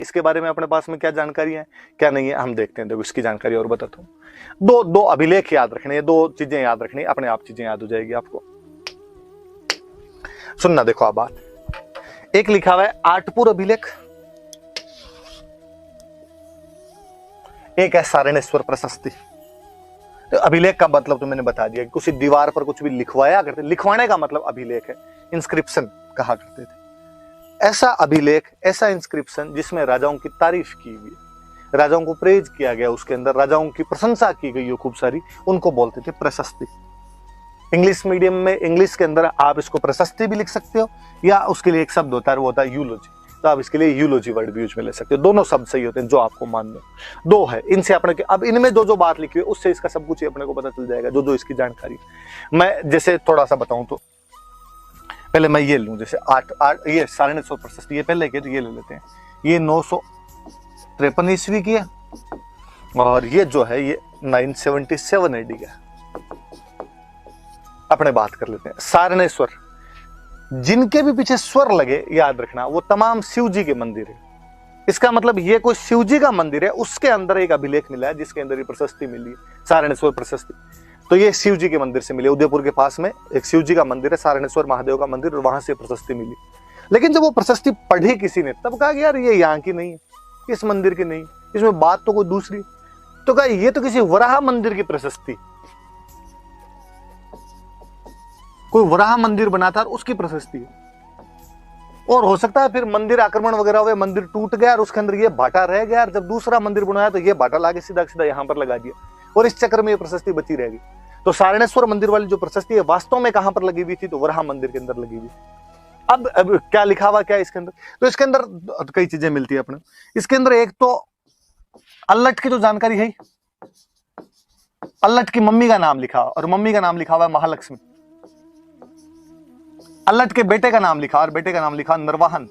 इसके बारे में अपने पास में क्या जानकारी है क्या नहीं है हम देखते हैं। देखो इसकी जानकारी और बताता हूँ। दो अभिलेख याद रखने, दो चीजें याद रखनी, अपने आप चीजें याद हो जाएगी आपको। सुनना देखो आप बात। एक लिखा हुआ है आठपुर अभिलेख, एक है सारणेश्वर प्रशस्ति। तो अभिलेख का मतलब तो मैंने बता दिया कि किसी दीवार पर कुछ भी लिखवाया करते, लिखवाने का मतलब अभिलेख है, इंस्क्रिप्शन कहा करते थे। ऐसा अभिलेख, ऐसा इंस्क्रिप्शन जिसमें राजाओं की तारीफ की हुई, राजाओं को प्रेज किया गया, उसके अंदर राजाओं की प्रशंसा की गई हो खूब सारी, उनको बोलते थे प्रशस्ति। इंग्लिश मीडियम में, इंग्लिश के अंदर आप इसको प्रशस्ति भी लिख सकते हो, या उसके लिए एक शब्द होता है वो होता है यूलोजी, तो आप इसके लिए यूलोजी वर्ड भी यूज में ले सकते हो। दोनों शब्द सही होते हैं जो आपको मान लो। दो है, इनसे अपने अब इनमें जो बात लिखी हुई है उससे इसका सब कुछ अपने को पता चल जाएगा, जो इसकी जानकारी। मैं जैसे थोड़ा सा बताऊं तो पहले मैं ये लूं, जैसे ये सारणेश्वर प्रशस्ति, ये पहले के तो ये ले लेते हैं। ये 953 ईस्वी की है और ये जो है ये 977 AD का। अपने बात कर लेते हैं सारणेश्वर, जिनके भी पीछे स्वर लगे याद रखना वो तमाम शिव जी के मंदिर है। इसका मतलब ये कोई शिव जी का मंदिर है, उसके अंदर एक अभिलेख मिला है जिसके अंदर ये प्रशस्ति मिली है, सारणेश्वर प्रशस्ति। तो ये शिव जी के मंदिर से मिली, उदयपुर के पास में एक शिव जी का मंदिर है, सारणेश्वर महादेव का मंदिर, और वहां से प्रशस्ति मिली। लेकिन जब वो प्रशस्ति पढ़ी किसी ने तब कहा कि यार ये यहाँ की नहीं है, इस मंदिर की नहीं, इसमें बात तो कोई दूसरी। तो कहा ये तो किसी वराह मंदिर की प्रशस्ति, कोई वराह मंदिर बना था और उसकी प्रशस्ति है। और हो सकता है फिर मंदिर आक्रमण वगैरह हुए, मंदिर टूट गया और उसके अंदर ये भाटा रह गया, और जब दूसरा मंदिर बनाया तो ये भाटा लाके सीधा सीधा यहां पर लगा दिया, और इस चक्कर में ये प्रशस्ति बची रहेगी। तो सारणेश्वर मंदिर वाली जो प्रशस्ति है वास्तव में कहां पर लगी हुई थी, तो वराह मंदिर के अंदर लगी हुई। अब क्या लिखा हुआ क्या है इसके अंदर, तो इसके अंदर कई चीजें मिलती है अपने। इसके अंदर एक तो अल्लट की जो जानकारी है, अल्लट की मम्मी का नाम लिखा, और मम्मी का नाम लिखा हुआ है महालक्ष्मी। अल्लट के बेटे का नाम लिखा और बेटे का नाम लिखा नरवाहन।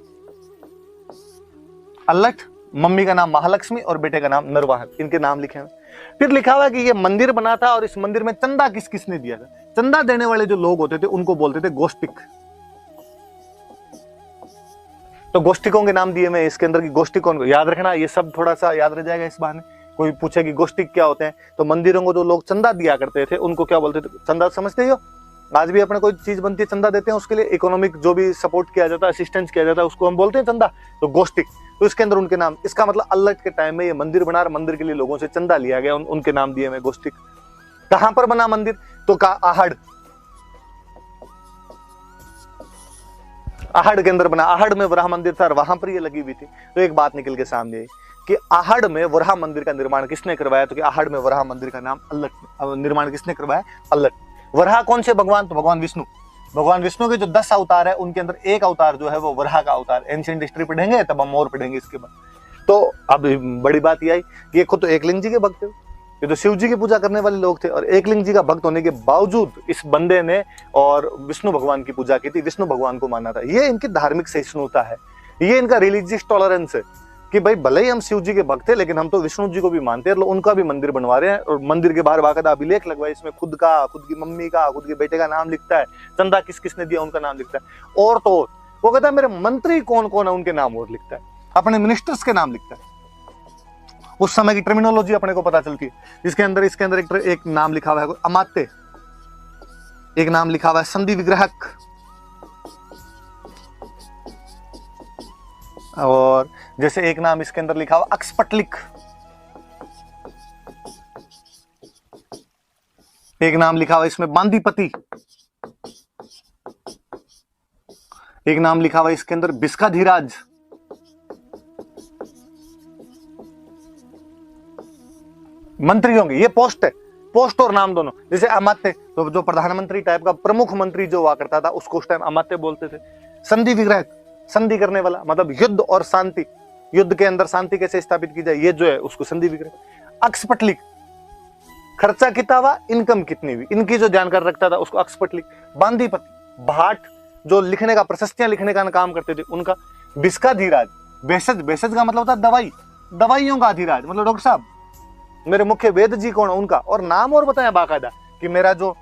अल्लट, मम्मी का नाम महालक्ष्मी और बेटे का नाम नरवाहन, इनके नाम लिखे हैं। फिर लिखा हुआ है कि ये मंदिर बना था और इस मंदिर में चंदा किस किसने दिया था। चंदा देने वाले जो लोग होते थे उनको बोलते थे गोष्टिक। तो गोष्टिकों के नाम दिए मैं इसके अंदर की, गोष्टिक कौन, याद रखना ये सब थोड़ा सा याद रह जाएगा इस बहाने। कोई पूछे कि गोष्टिक क्या होते हैं, तो मंदिरों को जो लोग चंदा दिया करते थे उनको क्या बोलते थे, चंदा समझते हो। आज भी अपने कोई चीज बनती है चंदा देते हैं, उसके लिए इकोनॉमिक जो भी सपोर्ट किया जाता है, असिस्टेंस किया जाता है, उसको हम बोलते हैं चंदा। तो गोष्टिक, तो इसके अंदर उनके नाम, इसका मतलब अल्लट के टाइम में ये मंदिर बना, मंदिर के लिए लोगों से चंदा लिया गया, उनके नाम दिए मैं गोष्टिक। कहां पर बना मंदिर, तो कहा आहड़, आहड़ के अंदर बना। आहड़ में वराह मंदिर था और वहां पर ये लगी हुई थी। तो एक बात निकल के सामने आई कि आहड़ में वराह मंदिर का निर्माण किसने करवाया, तो कि आहड़ में वराह मंदिर का नाम अल्लट, निर्माण किसने करवाया, अल्लट। वराह कौन से भगवान, तो भगवान विष्णु। भगवान विष्णु के जो 10 अवतार है उनके अंदर एक अवतार जो है वो वराह का अवतार। एंशिएंट हिस्ट्री पढ़ेंगे तब हम और पढ़ेंगे इसके बाद। तो अब बड़ी बात ये आई कि ये खुद तो एकलिंग जी के भक्त थे, ये तो शिव जी की पूजा करने वाले लोग थे, और एकलिंग जी का भक्त होने के बावजूद इस बंदे ने और विष्णु भगवान की पूजा की थी, विष्णु भगवान को माना था। ये इनकी धार्मिक सहिष्णुता है, ये इनका रिलीजियस टॉलरेंस है कि भाई भले ही हम शिव जी के भक्त थे लेकिन हम तो विष्णु जी को भी मानते हैं, उनका भी मंदिर बनवा रहे हैं। और मंदिर के बाहर बाकायदा अभिलेख लगवाए, इसमें खुद का, खुद की मम्मी का, खुद के बेटे का नाम लिखता है, चंदा किस किसने दिया उनका नाम लिखता है। और तो वो कहता है मेरे मंत्री कौन कौन है उनके नाम और लिखता है, अपने मिनिस्टर्स के नाम लिखता है। उस समय की टर्मिनोलॉजी अपने को पता चलती है। इसके अंदर एक नाम लिखा हुआ है अमात्य, एक नाम लिखा हुआ है संधि विग्रहक, और जैसे एक नाम इसके अंदर लिखा हुआ अक्सपटलिक, एक नाम लिखा हुआ इसमें बांदीपति, एक नाम लिखा हुआ इसके अंदर बिस्काधीराज, मंत्रियों की ये पोस्ट है, पोस्ट और नाम दोनों। जैसे अमात्य, तो जो प्रधानमंत्री टाइप का प्रमुख मंत्री जो हुआ करता था उसको उस टाइम अमात्य बोलते थे। संधि विग्रह, संधि करने वाला, मतलब युद्ध और शांति, युद्ध के अंदर शांति कैसे स्थापित की जाए, ये जो है उसको संधि विग्रह। अक्सपटलिक, खर्चा कितना हुआ, इनकम कितनी हुई, इनकी जो जानकार रखता था उसको अक्सपटलिक। बांदीपति, भाट जो लिखने का, प्रशस्तियां लिखने का काम करते थे उनका। बिस्काधीराज, भेषज, भेषज का मतलब होता है दवाई, दवाइयों का अधिराज, मतलब डॉक्टर साहब। मेरे मुख्य वेद जी कौन है उनका, और नाम और बताया बाकायदा कि मेरा जो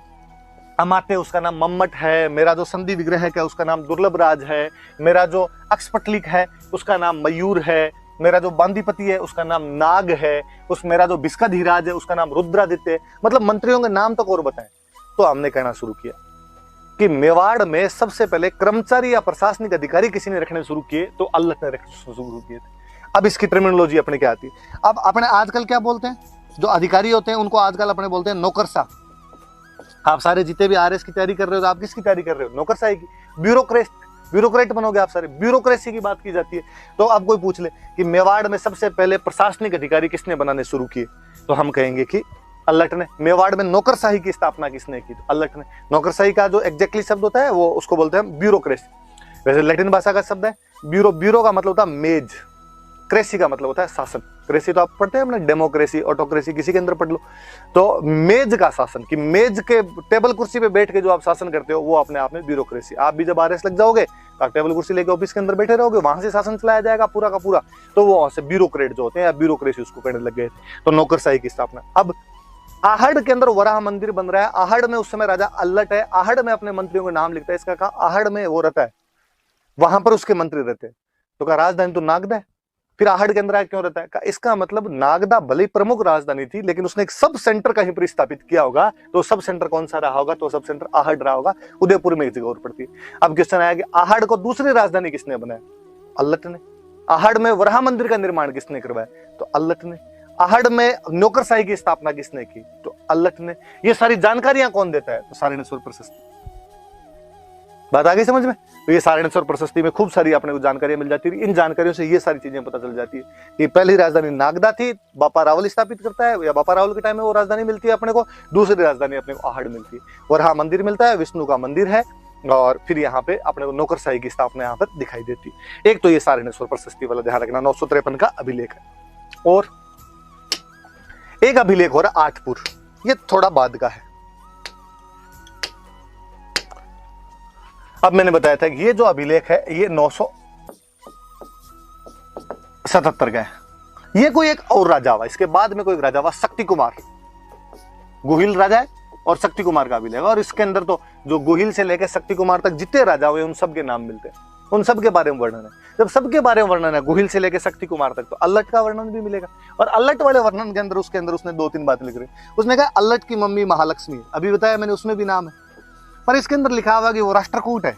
अमात्य उसका नाम मम्मट है, मेरा जो संधि विग्रह है क्या उसका नाम दुर्लभ राज है, मेरा जो अक्सपटलिक है उसका नाम मयूर है, मेरा जो बांदीपति है उसका नाम नाग है, उस मेरा जो बिस्काधीराज है उसका नाम रुद्रादित्य है, मतलब मंत्रियों के नाम तक और बताएं। तो हमने कहना शुरू किया कि मेवाड़ में सबसे पहले कर्मचारी या प्रशासनिक अधिकारी किसी ने रखने शुरू किए तो अल्लट ने रखने शुरू किए थे। अब इसकी टर्मिनोलॉजी अपने क्या आती है, अब अपने आजकल क्या बोलते हैं, जो अधिकारी होते हैं उनको आजकल अपने बोलते हैं नौकरशाह। आप सारे जितने भी आरएस की तैयारी कर रहे हो तो आप किसकी तैयारी कर रहे हो, नौकरशाही की। ब्यूरोक्रेट बनोगे आप सारे, ब्यूरोक्रेसी की बात की जाती है। तो अब कोई पूछ ले कि मेवाड़ में सबसे पहले प्रशासनिक अधिकारी किसने बनाने शुरू किए, तो हम कहेंगे कि अल्लट ने। मेवाड़ में नौकरशाही की स्थापना किसने की, तो अल्लट ने। नौकरशाही का जो एग्जैक्टली शब्द होता है वो उसको बोलते हैं ब्यूरोक्रेसी। वैसे लैटिन भाषा का शब्द है ब्यूरो, ब्यूरो का मतलब होता है मेज, क्रेसी का मतलब होता है शासन। क्रेसी तो आप पढ़ते हैं अपने, डेमोक्रेसी, ऑटोक्रेसी किसी के अंदर पढ़ लो। तो मेज का शासन, कि मेज के टेबल कुर्सी पे बैठ के जो आप शासन करते हो वो अपने आप में ब्यूरोक्रेसी। आप भी जब आरएस लग जाओगे तो आप टेबल कुर्सी लेके ऑफिस के अंदर बैठे रहोगे, वहां से शासन चलाया जाएगा पूरा का पूरा। तो वो वहां से ब्यूरोक्रेट जो होते हैं या ब्यूरोक्रेसी उसको करने लग गए थे। तो नौकरशाही की स्थापना। अब आहड़ के अंदर वराह मंदिर बन रहा है। आहड़ में उस समय राजा अल्लट है, आहड़ में अपने मंत्रियों के नाम लिखता है। इसका कहा आहड़ में वो रहता है, वहां पर उसके मंत्री रहते हैं। तो कहा राजधानी तो नागदा है, फिर आहड़ के अंदर क्यों रहता है? इसका मतलब नागदा भले प्रमुख राजधानी थी लेकिन उसने एक सब सेंटर कहीं पर स्थापित किया होगा। तो सब सेंटर कौन सा रहा होगा? तो सब सेंटर आहड़ रहा होगा। उदयपुर में एक जगह और पड़ती है। अब क्वेश्चन आया कि आहड़ को दूसरी राजधानी किसने बनाया? अल्लट ने। आहड़ में वराह मंदिर का निर्माण किसने करवाया? तो अल्लट ने। आहड़ में नौकरशाही की स्थापना किसने की? तो अल्लट ने। ये सारी जानकारियां कौन देता है? तो सारण्येश्वर प्रशस्ति। बात आ गई समझ में? तो ये सारण्येश्वर प्रशस्ति में खूब सारी अपने को जानकारियां मिल जाती है। इन जानकारियों से ये सारी चीजें पता चल जाती है कि पहली राजधानी नागदा थी, बापा रावल स्थापित करता है, या बापा रावल के टाइम में वो राजधानी मिलती है अपने को। दूसरी राजधानी अपने को आहड़ मिलती है। वराह मंदिर मिलता है, विष्णु का मंदिर है, और फिर यहाँ पे अपने को नौकरशाही की स्थापना यहाँ पर दिखाई देती है। एक तो ये सारण्येश्वर प्रशस्ति वाला ध्यान रखना, 953 का अभिलेख है। और एक अभिलेख हो रहा आठपुर, ये थोड़ा बाद का है। अब मैंने बताया था कि ये जो अभिलेख है ये 977 का है। ये कोई एक और राजा हुआ, इसके बाद में कोई एक राजा हुआ शक्ति कुमार। गोहिल राजा है और शक्ति कुमार का अभिलेख, और इसके अंदर तो जो गोहिल से लेकर शक्ति कुमार तक जितने राजा हुए उन सब के नाम मिलते हैं, उन सब के बारे में वर्णन है। जब सबके बारे में वर्णन है गोहिल से लेकर शक्ति कुमार तक, तो अल्लट का वर्णन भी मिलेगा। और अल्लट वाले वर्णन के अंदर उसने 2-3 बातें लिख रही। उसने कहा अल्लट की मम्मी महालक्ष्मी है, अभी बताया मैंने, उसमें भी नाम है। पर इसके अंदर लिखा हुआ कि वो राष्ट्रकूट है,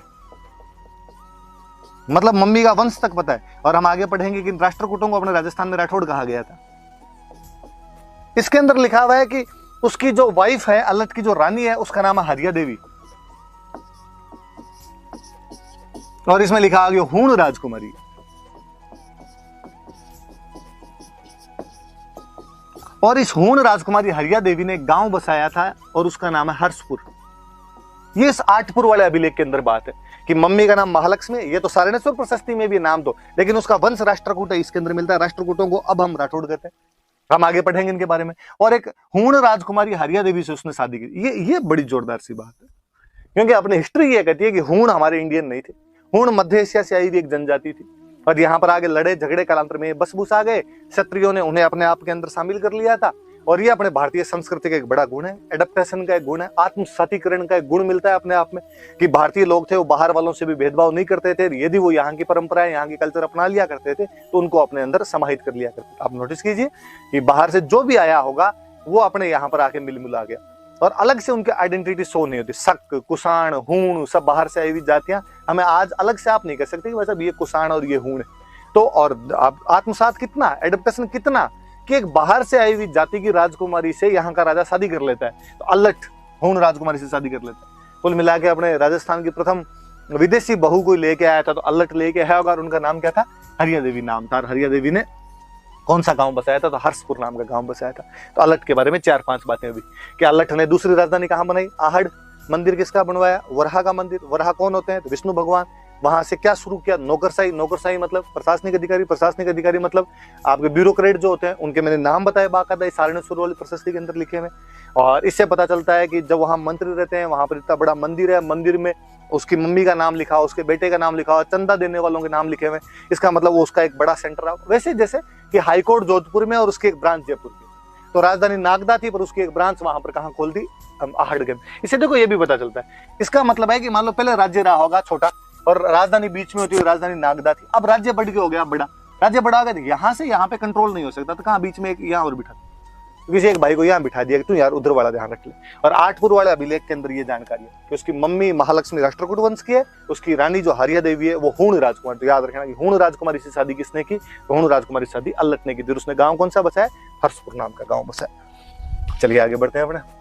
मतलब मम्मी का वंश तक पता है। और हम आगे पढ़ेंगे कि राष्ट्रकूटों को अपने राजस्थान में राठौड़ कहा गया था। इसके अंदर लिखा हुआ है कि उसकी जो वाइफ है, अल्लट की जो रानी है, उसका नाम है हरिया देवी। और इसमें लिखा हुआ हूण राजकुमारी। और इस हूण राजकुमारी हरिया देवी ने एक गांव बसाया था और उसका नाम है हर्षपुर। ये इस आठपुर वाले अभिलेख के अंदर बात है कि मम्मी का नाम महालक्ष्मी। ये तो सारण्येश्वर प्रशस्ति में भी नाम तो, लेकिन उसका वंश राष्ट्रकूट है, इसके अंदर मिलता है। राष्ट्रकूटों को अब हम राठौड़ कहते हैं, हम आगे पढ़ेंगे इनके बारे में। और एक हूण राजकुमारी हरिया देवी से उसने शादी की। ये बड़ी जोरदार सी बात है, क्योंकि अपनी हिस्ट्री ये कहती है कि हूण हमारे इंडियन नहीं थे। हूण मध्य एशिया से आई हुई एक जनजाति थी, और यहाँ पर आगे लड़े झगड़े कालांतर में बस बुस आ गए। क्षत्रियों ने उन्हें अपने आप के अंदर शामिल कर लिया था। और ये अपने भारतीय संस्कृति का एक बड़ा गुण है, एडेप्टेशन का एक गुण है, आत्मसातीकरण का एक गुण मिलता है अपने आप में, कि भारतीय लोग थे वो बाहर वालों से भी भेदभाव नहीं करते थे। यदि वो यहाँ की परंपराएं, यहाँ की कल्चर अपना लिया करते थे तो उनको अपने अंदर समाहित कर लिया करते थे। आप नोटिस कीजिए कि बाहर से जो भी आया होगा वो अपने यहाँ पर आके मिल मिला गया, और अलग से उनकी आइडेंटिटी शो नहीं होती। शक, कुषाण, हूण, सब बाहर से आई हुई जातियां, हमें आज अलग से आप नहीं कह सकते कि वैसे ये कुषाण और ये हूण है। तो और आत्मसात कितना, एडेप्टेशन कितना, कि एक बाहर से आई हुई जाति की राजकुमारी से यहाँ का राजा शादी कर लेता है। तो अल्लट हूण राजकुमारी से शादी कर लेता है। कुल मिला के अपने राजस्थान की प्रथम विदेशी बहू को लेके आया था, तो अल्लट लेके आया होगा, और उनका नाम क्या था? हरिया देवी नाम था। और हरिया देवी ने कौन सा गांव बसाया था? तो हर्षपुर नाम का गांव बसाया था। तो अल्लट के बारे में 4-5 बातें हुई कि अल्लट ने दूसरी राजधानी कहाँ बनाई? आहड़। मंदिर किसका बनवाया? वराह का मंदिर। वराह कौन होते हैं? तो विष्णु भगवान। वहां से क्या शुरू किया? नौकरशाही। नौकरशाही मतलब प्रशासनिक अधिकारी। प्रशासनिक अधिकारी मतलब आपके ब्यूरोक्रेट जो होते हैं, उनके मैंने नाम बताए बाकायदा सारण्येश्वर वाली प्रशस्ति के अंदर लिखे हुए। और इससे पता चलता है कि जब वहां मंत्री रहते हैं, वहां पर इतना बड़ा मंदिर है, मंदिर में उसकी मम्मी का नाम लिखा, उसके बेटे का नाम लिखा, चंदा देने वालों के नाम लिखे हुए, इसका मतलब वो उसका एक बड़ा सेंटर है। वैसे जैसे कि हाईकोर्ट जोधपुर में और उसकी एक ब्रांच जयपुर में। तो राजधानी नागदा थी, पर उसकी एक ब्रांच वहां पर कहाँ खोल दी? आहड़ के। इससे देखो ये भी पता चलता है, इसका मतलब है कि मान लो पहले राज्य रहा होगा छोटा और राजधानी बीच में होती हुई राजधानी नागदा थी। अब राज्य बढ़ के हो गया बड़ा, राज्य बढ़ा गया, यहाँ से यहाँ पे कंट्रोल नहीं हो सकता, तो कहाँ बीच में एक यहाँ और बिठा, तो किसी एक भाई को यहाँ बिठा दिया कि तू यार उधर वाला ध्यान रख ले। और आठपुर वाले अभिलेख के अंदर ये जानकारी है कि उसकी मम्मी महालक्ष्मी राष्ट्रकूट वंश की है, उसकी रानी जो हरिया देवी है वो हूण राजकुमार, तो याद रखना कि हूण राजकुमारी से शादी किसने की, हूण राजकुमारी से शादी अल्लट ने की थी। उसने गाँव कौन सा बसाया, हर्षपुर नाम का गाँव बसाया। चलिए आगे बढ़ते हैं अपने।